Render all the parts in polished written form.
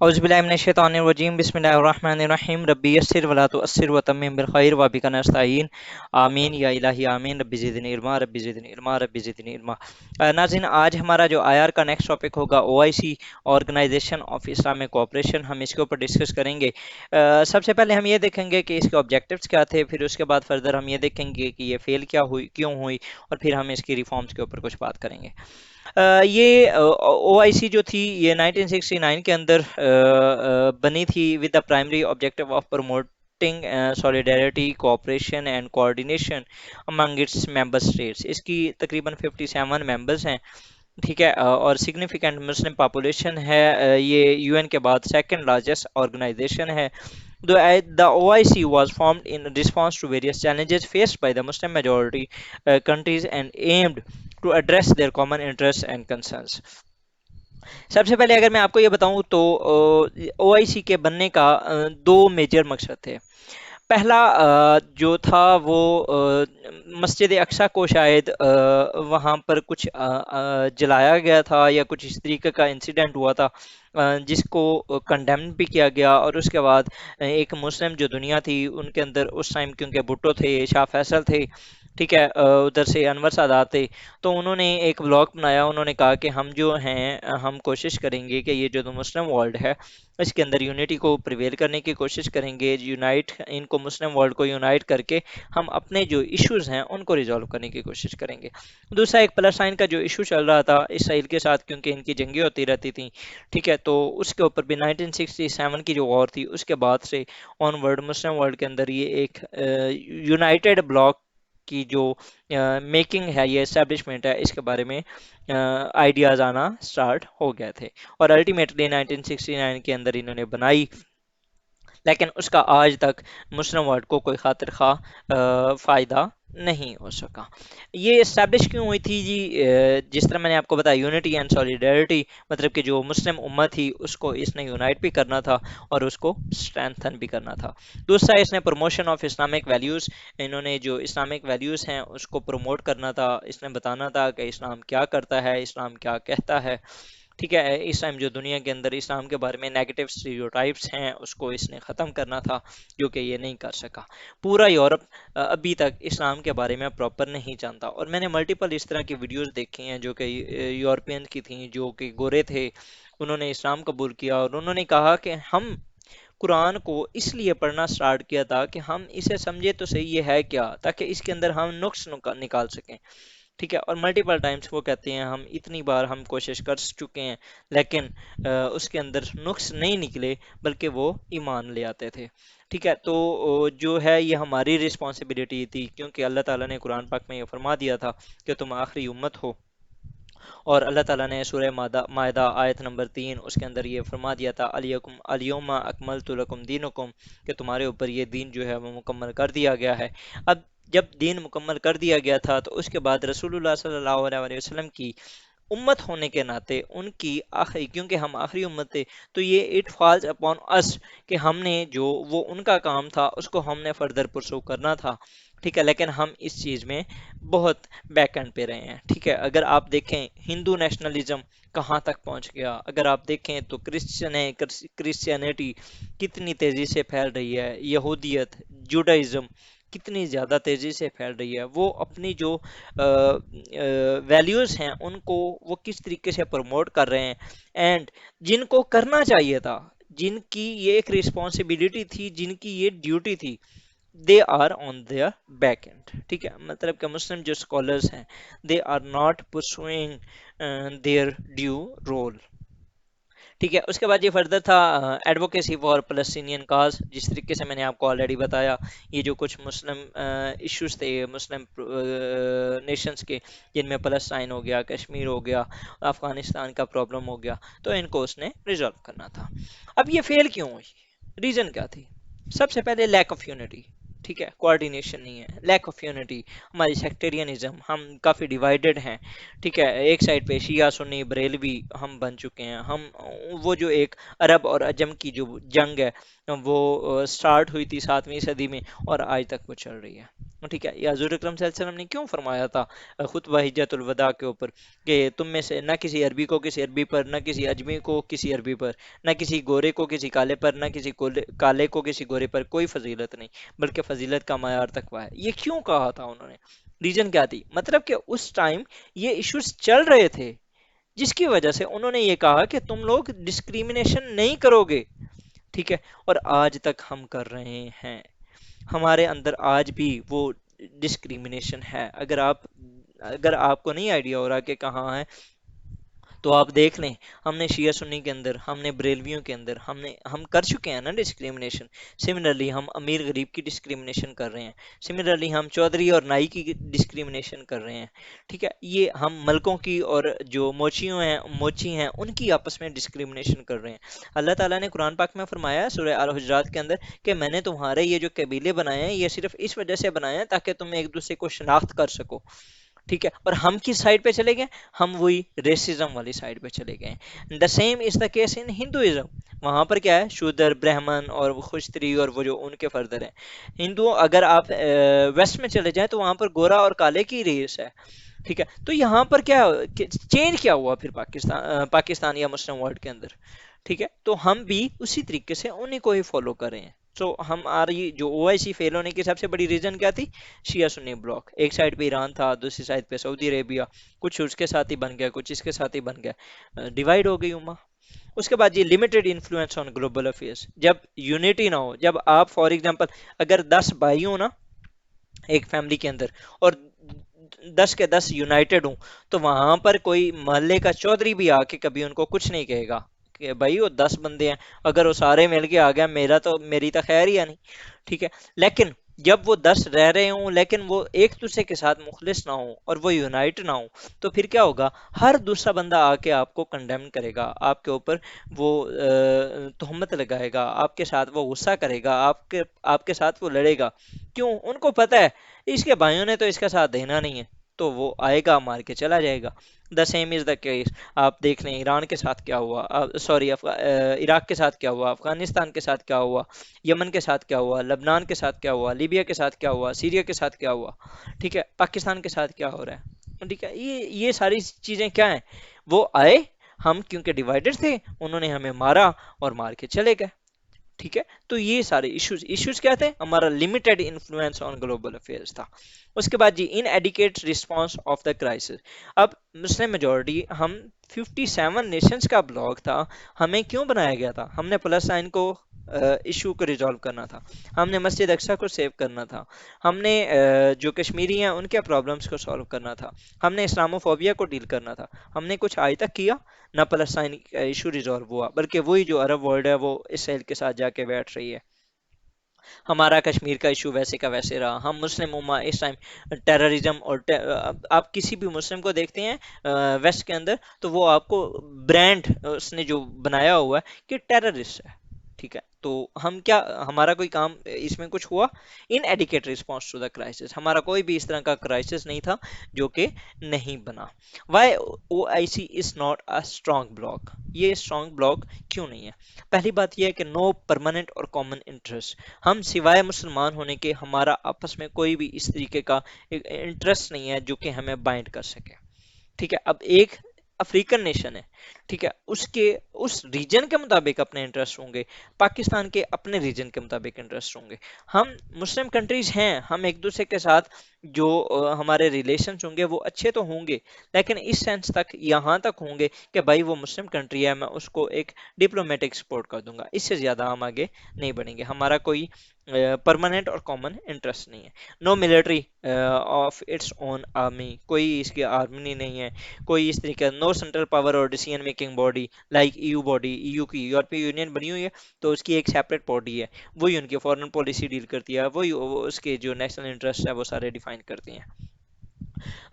औज़ु बिल्लाहि मिनश शैतानिर रजीम बिस्मिल्लाहिर रहमानिर रहीम रब्बी यस्सिर वला तुअस्सिर व तम्मिम बिल खैर व बिका नस्तईन आमीन या इलाही आमीन रब्बी ज़िदनी इल्मा रब्बी ज़िदनी इल्मा रब्बी ज़िदनी इल्मा। नाज़रीन, आज हमारा जो आईआर का नेक्स्ट टॉपिक होगा OIC, organization of Islamic cooperation. हम इसके ऊपर डिस्कस करेंगे। सबसे पहले हम ये देखेंगे कि इसके ऑब्जेक्टिव्स क्या थे, फिर उसके बाद फर्दर हम ये देखेंगे कि ये फेल क्या हुई, क्यों हुई, और फिर हम इसकी रिफॉर्म्स के ऊपर कुछ बात करेंगे। ये ओआईसी जो थी ये 1969 के अंदर बनी थी with the primary objective of promoting solidarity, cooperation and coordination among its member states. इसकी तकरीबन 57 मेंबर्स हैं। ठीक है, और सिग्निफिकेंट मुस्लिम पॉपुलेशन है। ये यूएन के बाद सेकंड लार्जेस्ट ऑर्गेनाइजेशन है। The OIC was formed in response to various challenges faced by the Muslim majority countries and aimed to address their common interests and concerns. सबसे पहले अगर मैं आपको ये बताऊं तो ओआईसी के बनने का दो मेजर मकसद थे। पहला जो था वो मस्जिद अक्सा को शायद वहाँ पर कुछ जलाया गया था या कुछ इस तरीके का इंसिडेंट हुआ था, जिसको कंडेम भी किया गया। और उसके बाद एक मुस्लिम जो दुनिया थी उनके अंदर उस टाइम, क्योंकि भुट्टो थे, शाह फैसल थे, ठीक है, उधर से अनवर सादात थे, तो उन्होंने एक ब्लॉग बनाया। उन्होंने कहा कि हम जो हैं हम कोशिश करेंगे कि ये जो मुस्लिम वर्ल्ड है इसके अंदर यूनिटी को प्रिवेल करने की कोशिश करेंगे, यूनाइट इनको मुस्लिम वर्ल्ड को यूनाइट करके हम अपने जो इश्यूज हैं उनको रिजॉल्व करने की कोशिश करेंगे। दूसरा, एक पैलेस्टाइन का जो इशू चल रहा था इसराइल के साथ, क्योंकि इनकी जंगें होती रहती थी, ठीक है, तो उसके ऊपर भी 1967 की जो वॉर थी उसके बाद से ऑनवर्ड मुस्लिम वर्ल्ड के अंदर ये एक यूनाइटेड ब्लॉक की जो मेकिंग है, ये एस्टेब्लिशमेंट है, इसके बारे में आइडियाज़ आना स्टार्ट हो गए थे। और अल्टीमेटली 1969 के अंदर इन्होंने बनाई, लेकिन उसका आज तक मुस्लिम वर्ल्ड को कोई खातिर खा फ़ायदा नहीं हो सका। ये इस्टेब्लिश क्यों हुई थी जी? जिस तरह मैंने आपको बताया, यूनिटी एंड सॉलिडारिटी, मतलब कि जो मुस्लिम उम्मत थी उसको इसने यूनाइट भी करना था और उसको स्ट्रेंथन भी करना था। दूसरा, इसने प्रमोशन ऑफ इस्लामिक वैल्यूज़, इन्होंने जो इस्लामिक वैल्यूज़ हैं उसको प्रमोट करना था। इसने बताना था कि इस्लाम क्या करता है, इस्लाम क्या कहता है, ठीक है। इस टाइम जो दुनिया के अंदर इस्लाम के बारे में नेगेटिव स्टीरियोटाइप्स हैं उसको इसने ख़त्म करना था, जो कि ये नहीं कर सका। पूरा यूरोप अभी तक इस्लाम के बारे में प्रॉपर नहीं जानता। और मैंने मल्टीपल इस तरह की वीडियोस देखी हैं जो कि यूरोपियन की थी, जो कि गोरे थे, उन्होंने इस्लाम कबूल किया और उन्होंने कहा कि हम कुरान को इसलिए पढ़ना स्टार्ट किया था कि हम इसे समझे तो सही ये है क्या, ताकि इसके अंदर हम नुक्स निकाल सकें, ठीक है। और मल्टीपल टाइम्स वो कहते हैं हम इतनी बार हम कोशिश कर चुके हैं, लेकिन उसके अंदर नुक्स नहीं निकले, बल्कि वो ईमान ले आते थे, ठीक है। तो जो है ये हमारी रिस्पॉन्सिबिलिटी थी, क्योंकि अल्लाह ताला ने कुरान पाक में ये फरमा दिया था कि तुम आखिरी उम्मत हो। और अल्लाह ताला ने सूरह मायदा आयत नंबर 3 उसके अंदर ये फरमा दिया था, अलियमा अकमलतु लकुम दीनुकुम, कि तुम्हारे ऊपर ये दीन जो है वो मुकम्मल कर दिया गया है। अब जब दीन मुकम्मल कर दिया गया था तो उसके बाद रसूलुल्लाह सल्लल्लाहु अलैहि वसल्लम की उम्मत होने के नाते उनकी आखिरी, क्योंकि हम आखिरी उम्मत थे, तो ये इट फॉल्स अपॉन अस कि हमने जो वो उनका काम था उसको हमने फर्दर परसू करना था, ठीक है। लेकिन हम इस चीज़ में बहुत बैक एंड पे रहे हैं, ठीक है। अगर आप देखें हिंदू नेशनलिज्म कहाँ तक पहुँच गया, अगर आप देखें तो क्रिश्चियनिटी कितनी तेज़ी से फैल रही है, यहूदियत, जुडाइज़्म कितनी ज़्यादा तेज़ी से फैल रही है, वो अपनी जो वैल्यूज़ हैं उनको वो किस तरीके से प्रमोट कर रहे हैं। एंड जिनको करना चाहिए था, जिनकी ये एक रिस्पॉन्सिबिलिटी थी, जिनकी ये ड्यूटी थी, they are on their back end, ठीक है। मतलब कि मुस्लिम जो स्कॉलर्स हैं they are not pursuing their due role, ठीक है। उसके बाद ये फर्दर था एडवोकेसी फॉर पैलेस्टीनियन काज। जिस तरीके से मैंने आपको ऑलरेडी बताया, ये जो कुछ मुस्लिम इश्यूज थे मुस्लिम नेशंस के, जिनमें पैलेस्टाइन हो गया, कश्मीर हो गया, अफगानिस्तान का प्रॉब्लम हो गया, तो इनको उसने रिजॉल्व करना था। अब ये फेल क्यों हुई, रीज़न क्या थी? सबसे पहले लैक ऑफ यूनिटी, ठीक है, कोऑर्डिनेशन नहीं है, लैक ऑफ यूनिटी, हमारी सेक्टेरियनिज्म, हम काफ़ी डिवाइडेड हैं, ठीक है। एक साइड पे शिया सुन्नी बरेलवी हम बन चुके हैं। हम वो जो एक अरब और अजम की जो जंग है, وہ سٹارٹ ہوئی تھی 7ویں صدی میں اور آج تک وہ چل رہی ہے. ٹھیک ہے، یہ حضور اکرم صلی اللہ علیہ وسلم نے کیوں فرمایا تھا خطبہ حجۃ الوداع کے اوپر کہ تم میں سے نہ کسی عربی کو کسی عربی پر، نہ کسی اجمی کو کسی عربی پر، نہ کسی گورے کو کسی کالے پر، نہ کسی کالے کو کسی گورے پر کوئی فضیلت نہیں، بلکہ فضیلت کا معیار تقویٰ ہے. یہ کیوں کہا تھا انہوں نے؟ ریجن کیا تھی؟ مطلب کہ اس ٹائم یہ ایشوز چل رہے تھے، جس کی وجہ سے انہوں نے یہ کہا کہ تم لوگ ڈسکریمنیشن نہیں کرو گے. ٹھیک ہے، اور آج تک ہم کر رہے ہیں. ہمارے اندر آج بھی وہ ڈسکریمنیشن ہے. اگر آپ کو نہیں آئیڈیا ہو رہا کہ کہاں ہے، تو آپ دیکھ لیں. ہم نے شیعہ سنی کے اندر، ہم نے بریلویوں کے اندر ہم کر چکے ہیں نا ڈسکریمنیشن. سملرلی ہم امیر غریب کی ڈسکریمنیشن کر رہے ہیں. سملرلی ہم چودھری اور نائی کی ڈسکریمنیشن کر رہے ہیں. ٹھیک ہے، یہ ہم ملکوں کی اور جو موچی ہیں ان کی آپس میں ڈسکریمنیشن کر رہے ہیں. اللہ تعالیٰ نے قرآن پاک میں فرمایا ہے سورہ الحجرات کے اندر کہ میں نے تمہارے یہ جو قبیلے بنائے ہیں یہ صرف اس وجہ سے بنائے ہیں تاکہ تم ایک دوسرے کو شناخت کر سکو. ٹھیک ہے، اور ہم کس سائڈ پہ چلے گئے؟ ہم وہی ریسزم والی سائڈ پہ چلے گئے. The same is the case in Hinduism. وہاں پر کیا ہے؟ شودر، برہمن اور خوشتری اور وہ جو ان کے فردر ہیں. اگر آپ ویسٹ میں چلے جائیں تو وہاں پر گورا اور کالے کی ریس ہے. ٹھیک ہے، تو یہاں پر کیا چینج کیا ہوا پھر پاکستان یا مسلم ورلڈ کے اندر؟ ٹھیک ہے، تو ہم بھی اسی طریقے سے انہیں کو ہی فالو کر رہے ہیں. تو ہماری جو او آئی سی فیل ہونے کی سب سے بڑی ریزن کیا تھی؟ شیعہ سنی بلاک. ایک سائڈ پہ ایران تھا، دوسری سائڈ پہ سعودی عربیہ. کچھ اس کے ساتھ ہی بن گیا، کچھ اس کے ساتھ ہی بن گیا، ڈیوائڈ ہو گئی امہ. اس کے بعد یہ limited influence on global affairs. جب یونٹی نہ ہو، جب آپ فار ایگزامپل اگر 10 بھائی ہوں نا ایک فیملی کے اندر، اور 10 کے 10 یونائٹڈ ہوں، تو وہاں پر کوئی محلے کا چودھری بھی آ کے کبھی ان کو کچھ نہیں کہے گا کہ بھائی وہ 10 بندے ہیں، اگر وہ سارے مل کے آ گیا میری تو خیر ہی ہے نہیں. ٹھیک ہے، لیکن جب وہ 10 رہ رہے ہوں لیکن وہ ایک دوسرے کے ساتھ مخلص نہ ہوں اور وہ یونائٹ نہ ہوں، تو پھر کیا ہوگا؟ ہر دوسرا بندہ آ کے آپ کو کنڈیم کرے گا، آپ کے اوپر وہ تہمت لگائے گا، آپ کے ساتھ وہ غصہ کرے گا، آپ کے ساتھ وہ لڑے گا. کیوں؟ ان کو پتہ ہے اس کے بھائیوں نے تو اس کا ساتھ دینا نہیں ہے، تو وہ آئے گا مار کے چلا جائے گا. The same is the case. آپ دیکھ لیں ایران کے ساتھ کیا ہوا، سوری عراق کے ساتھ کیا ہوا، افغانستان کے ساتھ کیا ہوا، یمن کے ساتھ کیا ہوا، لبنان کے ساتھ کیا ہوا، لیبیا کے ساتھ کیا ہوا، سیریا کے ساتھ کیا ہوا. ٹھیک ہے، پاکستان کے ساتھ کیا ہو رہا ہے. ٹھیک ہے، یہ ساری چیزیں کیا ہیں؟ وہ آئے، ہم کیونکہ ڈیوائڈڈ تھے انہوں نے ہمیں مارا اور مار کے چلے گئے. ٹھیک ہے، تو یہ سارے ایشوز کیا تھے؟ ہمارا limited influence on global affairs تھا. اس کے بعد جی inadequate response of the crisis. اب مسلم میجورٹی، ہم 57 نیشنز کا بلاک تھا. ہمیں کیوں بنایا گیا تھا؟ ہم نے فلسطین کو ایشو کو ریزالو کرنا تھا، ہم نے مسجد اقصی کو سیو کرنا تھا، ہم نے جو کشمیری ہیں ان کے پرابلمس کو سالو کرنا تھا، ہم نے اسلاموفوبیا کو ڈیل کرنا تھا. ہم نے کچھ آج تک کیا؟ نہ فلسطین کا ایشو ریزالو ہوا، بلکہ وہی جو عرب ورلڈ ہے وہ اسرائیل کے ساتھ جا کے بیٹھ رہی ہے. ہمارا کشمیر کا ایشو ویسے کا ویسے رہا. ہم مسلم امہ اس ٹائم ٹیررزم اور آپ کسی بھی مسلم کو دیکھتے ہیں ویسٹ کے اندر، تو وہ آپ کو برانڈ اس نے جو بنایا ہوا ہے کہ ٹیررسٹ ہے. ٹھیک ہے، تو ہم کیا، ہمارا کوئی کام اس میں کچھ ہوا؟ Inadequate response to the crisis. ہمارا کوئی بھی اس طرح کا کرائسس نہیں تھا جو کہ نہیں بنا. Why O I C is not a strong block. یہ اسٹرانگ بلاک کیوں نہیں ہے؟ پہلی بات یہ ہے کہ نو پرماننٹ اور کامن انٹرسٹ. ہم سوائے مسلمان ہونے کے ہمارا آپس میں کوئی بھی اس طریقے کا انٹرسٹ نہیں ہے جو کہ ہمیں بائنڈ کر سکے. ٹھیک ہے، اب ایک افریقن نیشن ہے، ٹھیک ہے، اس ریجن کے مطابق اپنے انٹرسٹ ہوں گے، پاکستان کے اپنے ریجن کے مطابق انٹرسٹ ہوں گے. ہم مسلم کنٹریز ہیں، ہم ایک دوسرے کے ساتھ جو ہمارے ریلیشنز ہوں گے وہ اچھے تو ہوں گے، لیکن اس سینس تک یہاں تک ہوں گے کہ بھائی وہ مسلم کنٹری ہے، میں اس کو ایک ڈپلومیٹک سپورٹ کر دوں گا. اس سے زیادہ ہم آگے نہیں بڑھیں گے. ہمارا کوئی پرماننٹ اور کامن انٹرسٹ نہیں ہے. No military of its own army. کوئی اس کی آرمی نہیں ہے، کوئی اس طریقے. نو سینٹرل پاور اور decision making body like E U body. E U کی یورپی یونین بنی ہوئی ہے تو اس کی ایک سیپریٹ باڈی ہے، وہی ان کی فارن پالیسی ڈیل کرتی ہے، وہی اس کے جو نیشنل انٹرسٹ ہے وہ سارے ڈیفائن کرتی ہیں.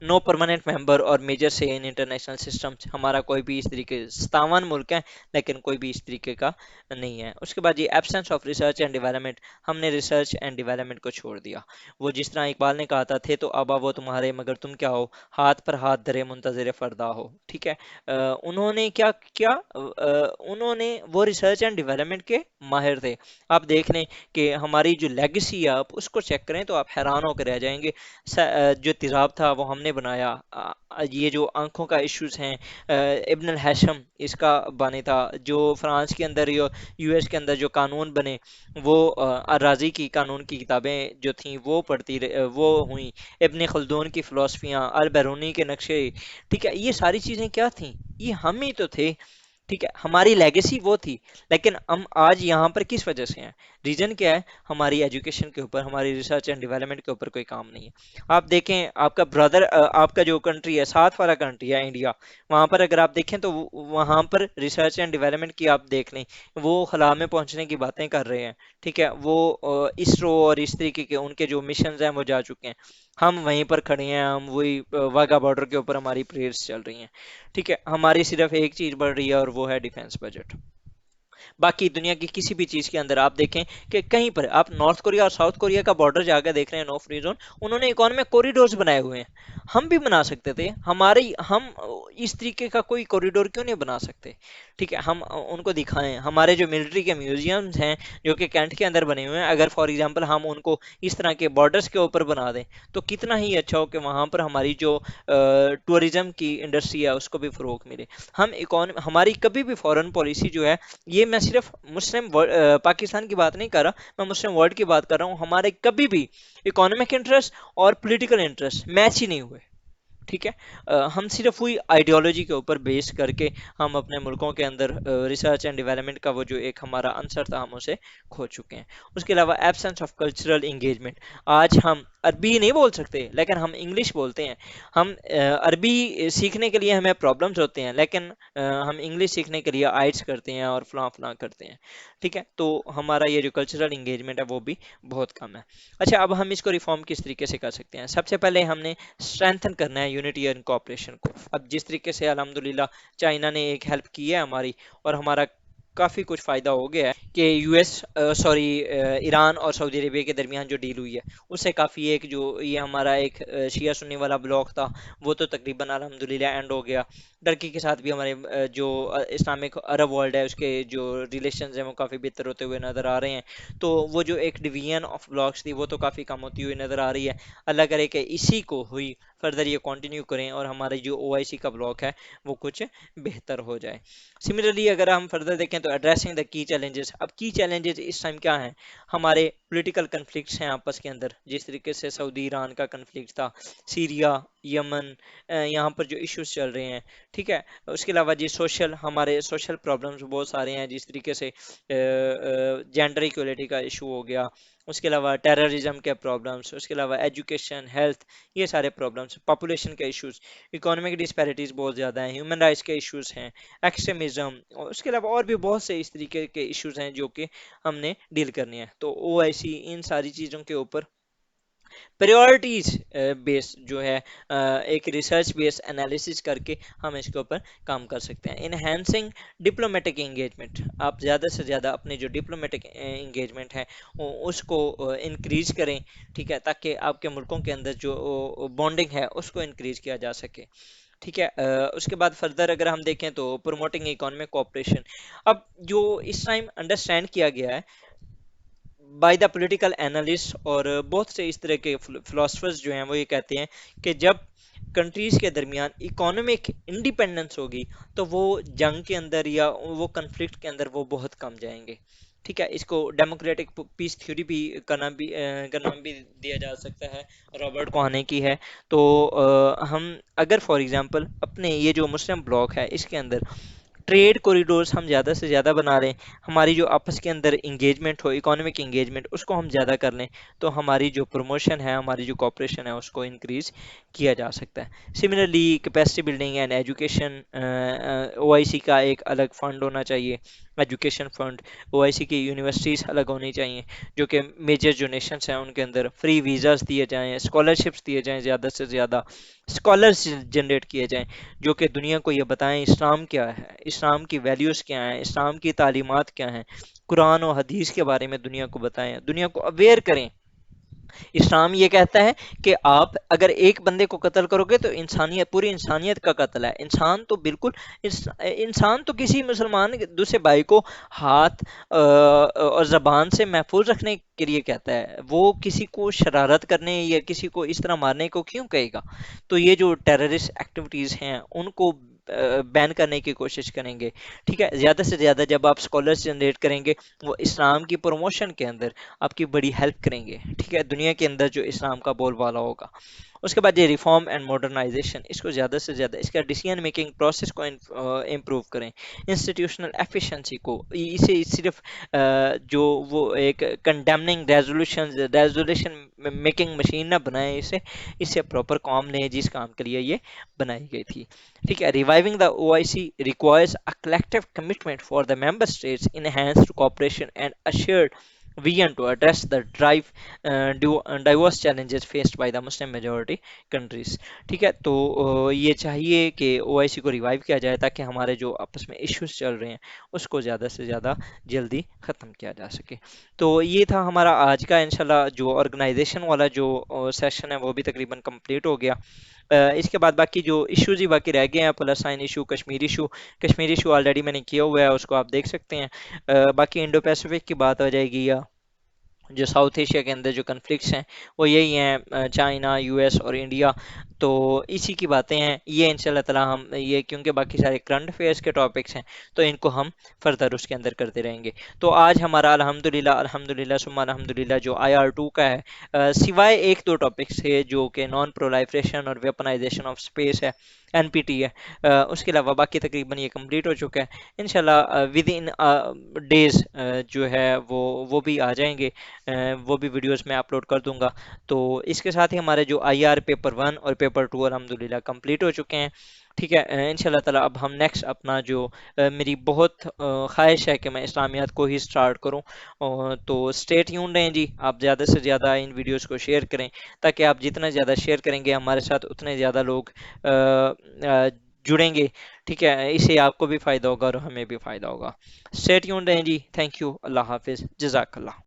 नो परमानेंट मेंबर और मेजर से इन इंटरनेशनल सिस्टम्स, हमारा कोई भी इस तरीके 57 मुल्क हैं लेकिन कोई भी इस तरीके का नहीं है। उसके बाद ये absence of research and development, हमने रिसर्च एंड डेवलपमेंट को छोड़ दिया। वो जिस तरह इकबाल ने कहा था, थे तो आबा वो तुम्हारे मगर तुम क्या हो, हाथ पर हाथ धरे मुंतजर फरदा हो। ठीक है, उन्होंने क्या किया, उन्होंने वो रिसर्च एंड डेवलपमेंट के माहिर थे। आप देख लें कि हमारी जो लेगेसी है आप उसको चेक करें तो आप हैरान होकर रह जाएंगे। जो तेज़ाब था वो हमने बनाया। ये जो आंखों का इश्यूज हैं, इब्न अल हैशम इसका बानी था। जो फ्रांस के अंदर या यूएस के अंदर जो कानून बने, वो राजी की कानून की किताबें जो थीं वो वो हुई। इब्न खल्दून की फ़िलासफ़ियाँ, अल बैरूनी के नक्शे, ठीक है, ये सारी चीज़ें क्या थीं, ये हम ही तो थे। ठीक है, हमारी लेगेसी वो थी। लेकिन हम आज यहाँ पर किस वजह से हैं? रीजन क्या है? हमारी एजुकेशन के ऊपर, हमारी रिसर्च एंड डेवलपमेंट के ऊपर कोई काम नहीं है। आप देखें, आपका ब्रदर, आपका जो कंट्री है, साथ वाला कंट्री है इंडिया, वहाँ पर अगर आप देखें तो वहाँ पर रिसर्च एंड डेवलपमेंट की आप देख लें, वो खला में पहुँचने की बातें कर रहे हैं। ठीक है, वो इसरो और इस तरीके के उनके जो मिशन हैं वो जा चुके हैं। हम वहीं पर खड़े हैं, हम वही वाघा बॉर्डर के ऊपर हमारी प्रेयर्स चल रही हैं। ठीक है, हमारी सिर्फ एक चीज बढ़ रही है और वो है डिफेंस बजट। बाकी दुनिया की किसी भी चीज के अंदर आप देखें कि कहीं पर आप नॉर्थ कोरिया और साउथ कोरिया का बॉर्डर जाकर देख रहे हैं, नो फ्री जोन, उन्होंने इकोनॉमिक कॉरिडोर्स बनाए हुए हैं। हम भी बना सकते थे, हमारे हम इस तरीके का कोई कॉरिडोर क्यों नहीं बना सकते? ठीक है, हम उनको दिखाएं। हमारे जो मिलिट्री के म्यूजियम्स हैं जो कि कैंट के अंदर बने हुए हैं, अगर फॉर एग्जांपल हम उनको इस तरह के बॉर्डर्स के ऊपर बना दें तो कितना ही अच्छा हो कि वहां पर हमारी जो टूरिज्म की इंडस्ट्री है उसको भी फरोग मिले। हम हमारी कभी भी फॉरेन पॉलिसी जो है, ये मैं सिर्फ पाकिस्तान की बात नहीं कर रहा, मैं मुस्लिम वर्ल्ड की बात कर रहा हूँ, हमारे कभी भी इकोनॉमिक इंटरेस्ट और पॉलिटिकल इंटरेस्ट मैच ही नहीं हुए। ठीक है, हम सिर्फ वही आइडियोलॉजी के ऊपर बेस करके हम अपने मुल्कों के अंदर रिसर्च एंड डेवलपमेंट का वो जो एक हमारा आंसर था हम उसे खो चुके हैं। उसके अलावा एब्सेंस ऑफ कल्चरल इंगेजमेंट, आज हम अरबी नहीं बोल सकते लेकिन हम इंग्लिश बोलते हैं। हम अरबी सीखने के लिए हमें प्रॉब्लम्स होते हैं, लेकिन हम इंग्लिश सीखने के लिए आइट्स करते हैं और फलां फलां करते हैं। ठीक है, तो हमारा ये जो कल्चरल इंगेजमेंट है वो भी बहुत कम है। अच्छा, अब हम इसको रिफॉर्म किस तरीके से कर सकते हैं? सबसे पहले हमने स्ट्रेंथन करना है यूनिटी एंड कोऑपरेशन को। अब जिस तरीके से अल्हम्दुलिल्लाह चाइना ने एक हेल्प की है हमारी, और हमारा काफ़ी कुछ फ़ायदा हो गया है कि यूएस सॉरी ईरान और सऊदी अरेबिया के दरमियान जो डील हुई है उससे काफ़ी, एक जो ये हमारा एक शिया सुन्नी वाला ब्लॉक था वो तो तकरीबन अल्हम्दुलिल्लाह एंड हो गया। टर्की के साथ भी हमारे जो इस्लामिक अरब वर्ल्ड है उसके जो रिलेशंस हैं वो काफ़ी बेहतर होते हुए नज़र आ रहे हैं। तो वो जो एक डिवीजन ऑफ ब्लॉक्स थी वो तो काफ़ी कम होती हुई नज़र आ रही है। अल्लाह करे कि इसी को हुई फर्दर ये कंटिन्यू करें और हमारी जो ओआईसी का ब्लॉक है वो कुछ बेहतर हो जाए। सिमिलरली अगर हम फर्दर देखें तो एड्रेसिंग द की चैलेंजेस, अब की चैलेंजेस इस टाइम क्या हैं? हमारे पॉलिटिकल कन्फ्लिक्ट्स हैं आपस के अंदर, जिस तरीके से सऊदी ईरान का कन्फ्लिक्ट था, सीरिया, यमन, यहाँ पर जो इश्यूज चल रहे हैं। ठीक है, उसके अलावा जी सोशल, हमारे सोशल प्रॉब्लम्स बहुत सारे हैं, जिस तरीके से जेंडर इक्वलिटी का इशू हो गया, उसके अलावा टेररिज्म के प्रॉब्लम्स, उसके अलावा एजुकेशन, हेल्थ, ये सारे प्रॉब्लम्स, पॉपुलेशन के इश्यूज, इकोनॉमिक डिस्पैरिटीज़ बहुत ज़्यादा हैं, ह्यूमन राइट्स के इश्यूज हैं, एक्सट्रीमिज्म, और उसके अलावा और भी बहुत से इस तरीके के इश्यूज हैं जो कि हमने डील करने हैं। तो ओआईसी इन सारी चीज़ों के ऊपर प्रायोरिटीज बेस जो है, एक रिसर्च बेस एनालिसिस करके हम इसके ऊपर काम कर सकते हैं। इनहेंसिंग डिप्लोमेटिक इंगेजमेंट, आप ज़्यादा से ज़्यादा अपनी जो डिप्लोमेटिक इंगेजमेंट है उसको इंक्रीज करें। ठीक है, ताकि आपके मुल्कों के अंदर जो बॉन्डिंग है उसको इंक्रीज किया जा सके। ठीक है, उसके बाद फर्दर अगर हम देखें तो प्रोमोटिंग इकोनॉमिक कोऑपरेशन, अब जो इस टाइम अंडरस्टैंड किया गया है बाय द पॉलिटिकल एनालिस्ट और बहुत से इस तरह के फिलोसफर्स जो हैं वो ये कहते हैं कि जब कंट्रीज के दरमियान इकोनॉमिक इंडिपेंडेंस होगी तो वो जंग के अंदर या वो कन्फ्लिक्ट के अंदर वो बहुत कम जाएंगे। ठीक है, इसको डेमोक्रेटिक पीस थ्योरी भी का नाम भी दिया जा सकता है, रॉबर्ट कोहाने की है। तो हम अगर फॉर एग्जांपल अपने ये जो मुस्लिम ब्लॉक है इसके अंदर ट्रेड कॉरिडोर्स हम ज़्यादा से ज़्यादा बना लें, हमारी जो आपस के अंदर इंगेजमेंट हो, इकोनॉमिक इंगेजमेंट, उसको हम ज़्यादा कर लें, तो हमारी जो प्रमोशन है, हमारी जो कॉपरेशन है उसको इंक्रीज किया जा सकता है। Similarly capacity building and education, OIC का एक अलग फंड होना चाहिए ایجوکیشن فنڈ، او آئی سی کی یونیورسٹیز الگ ہونی چاہیے جو کہ میجر جو نیشنس ہیں ان کے اندر فری ویزاز دیے جائیں، اسکالرشپس دیے جائیں، زیادہ سے زیادہ اسکالرس جنریٹ کیے جائیں جو کہ دنیا کو یہ بتائیں اسلام کیا ہے، اسلام کی ویلیوز کیا ہیں، اسلام کی تعلیمات کیا ہیں، قرآن و حدیث کے بارے میں دنیا کو بتائیں، دنیا کو اویئر کریں۔ اسلام یہ کہتا ہے کہ آپ اگر ایک بندے کو قتل کرو گے تو انسانیت، پوری انسانیت کا قتل ہے۔ انسان تو بالکل انسان تو کسی مسلمان دوسرے بھائی کو ہاتھ اور زبان سے محفوظ رکھنے کے لیے کہتا ہے، وہ کسی کو شرارت کرنے یا کسی کو اس طرح مارنے کو کیوں کہے گا؟ تو یہ جو ٹیررسٹ ایکٹیویٹیز ہیں ان کو بین کرنے کی کوشش کریں گے، ٹھیک ہے؟ زیادہ سے زیادہ جب آپ اسکالرس جنریٹ کریں گے وہ اسلام کی پروموشن کے اندر آپ کی بڑی ہیلپ کریں گے، ٹھیک ہے؟ دنیا کے اندر جو اسلام کا بول بالا ہوگا۔ اس کے بعد یہ ریفارم اینڈ ماڈرنائزیشن، اس کو زیادہ سے زیادہ اس کا ڈیسیژن میکنگ پروسیس کو امپروو کریں، انسٹیٹیوشنل ایفیشنسی کو، اسے صرف جو وہ ایک کنڈیمنگ ریزولوشن میکنگ مشین نہ بنائیں، اسے پراپر کام لیں جس کام کے لیے یہ بنائی گئی تھی، ٹھیک ہے؟ Reviving the O I C requires a collective commitment for the member states, enhanced cooperation and shared vision to address the diverse challenges faced by the Muslim majority countries۔ ٹھیک ہے؟ تو یہ چاہیے کہ او آئی سی کو ریوائیو کیا جائے تاکہ ہمارے جو آپس میں ایشوز چل رہے ہیں اس کو زیادہ سے زیادہ جلدی ختم کیا جا سکے۔ تو یہ تھا ہمارا آج کا انشاءاللہ جو آرگنائزیشن والا جو سیشن ہے وہ بھی تقریباً کمپلیٹ ہو گیا۔ اس کے بعد باقی جو ایشوز ہی باقی رہ گئے ہیں، پلسطین ایشو، کشمیر ایشو آلریڈی میں نے کیا ہوا ہے، اس کو آپ دیکھ سکتے ہیں۔ باقی انڈو پیسفک کی بات آ جائے گی، یا جو ساؤتھ ایشیا کے اندر جو کنفلکٹس ہیں وہ یہی ہیں، چائنا، یو ایس اور انڈیا، تو اسی کی باتیں ہیں یہ ان شاء اللہ تعالیٰ ہم یہ، کیونکہ باقی سارے کرنٹ افیئرس کے ٹاپکس ہیں تو ان کو ہم فردر اس کے اندر کرتے رہیں گے۔ تو آج ہمارا الحمدللہ ثم الحمدللہ جو IR2 کا ہے، سوائے ایک دو ٹاپکس ہے جو کہ نان پرولائفریشن اور ویپنائزیشن آف اسپیس ہے، NPT ہے، اس کے علاوہ باقی تقریباً یہ کمپلیٹ ہو چکا ہے انشاءاللہ۔ ود ان ڈیز جو ہے وہ بھی آ جائیں گے، وہ بھی ویڈیوز میں اپلوڈ کر دوں گا۔ تو اس کے ساتھ ہی ہمارے جو IR پیپر 1 اور پیپر 2 الحمدللہ کمپلیٹ ہو چکے ہیں، ٹھیک ہے؟ ان شاء اللہ تعالیٰ اب ہم نیکسٹ اپنا جو میری بہت خواہش ہے کہ میں اسلامیات کو ہی سٹارٹ کروں، تو اسٹے ٹیونڈ رہیں جی، آپ زیادہ سے زیادہ ان ویڈیوز کو شیئر کریں تاکہ آپ جتنا زیادہ شیئر کریں گے ہمارے ساتھ اتنے زیادہ لوگ جڑیں گے، ٹھیک ہے؟ اس سے آپ کو بھی فائدہ ہوگا اور ہمیں بھی فائدہ ہوگا۔ اسٹے ٹیونڈ رہیں جی، تھینک یو، اللہ حافظ، جزاک اللہ۔